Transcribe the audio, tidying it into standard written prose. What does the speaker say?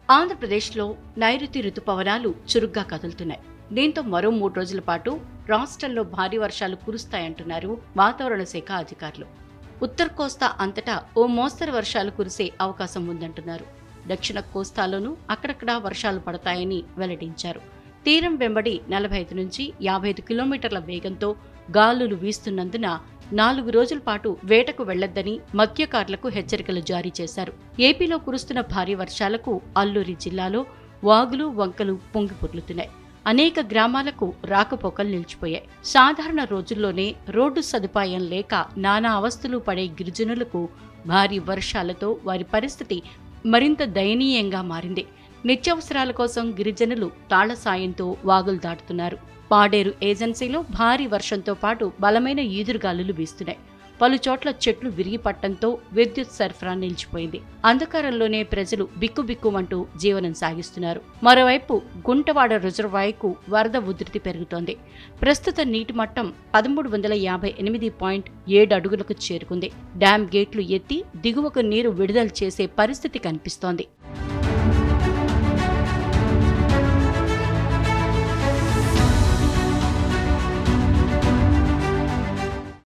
ఆంధ్రప్రదేశ్లో నైరుతి రుతుపవనాలు చురుగ్గా కదులుతున్నాయి. దీంతో మరో 3 రోజుల పాటు రాష్ట్రంలో భారీ వర్షాలు కురుస్తాయంటున్నారు వాతావరణ శాఖ అధికారులు. ఉత్తర కోస్తా అంతటా ఓ మోస్తరు వర్షాలు కురిసే అవకాశం ఉందంటున్నారు. దక్షిణ కోస్తాలోనూ అక్కడక్కడా వర్షాలు పడతాయని వెల్లడించారు. తీరం వెంబడి 45 నుంచి 55 కిలోమీటర్ల వేగంతో గాలులు వీస్తున్నందున 4 రోజుల పాటు వేటకు వెళ్లొద్దని మత్స్యకారులకు హెచ్చరికలు జారీ చేశారు. ఏపీలో కురుస్తున్న భారీ వర్షాలకు అల్లూరి జిల్లాలో వాగులు వంకలు పొంగిపొర్లుతున్నాయి. అనేక గ్రామాలకు రాకపోకలు నిలిచిపోయాయి. సాధారణ రోజుల్లోనే రోడ్డు సదుపాయం లేక నానా అవస్థలు పడే గిరిజనులకు భారీ వర్షాలతో వారి పరిస్థితి మరింత దయనీయంగా మారింది. నిత్యావసరాల కోసం గిరిజనులు తాళ్ల సాయంతో వాగులు దాటుతున్నారు. పాడేరు ఏజెన్సీలో భారీ వర్షంతో పాటు బలమైన ఈదురుగాలులు వీస్తున్నాయి. పలు చోట్ల చెట్లు విరిగిపట్టడంతో విద్యుత్ సరఫరా నిలిచిపోయింది. అంధకారంలోనే ప్రజలు బిక్కుబిక్కుమంటూ జీవనం సాగిస్తున్నారు. మరోవైపు గుంటవాడ రిజర్వాయర్కు వరద ఉధృతి పెరుగుతోంది. ప్రస్తుత నీటి మట్టం 1358.7 అడుగులకు చేరుకుంది. డ్యాం గేట్లు ఎత్తి దిగువకు నీరు విడుదల చేసే పరిస్థితి కనిపిస్తోంది.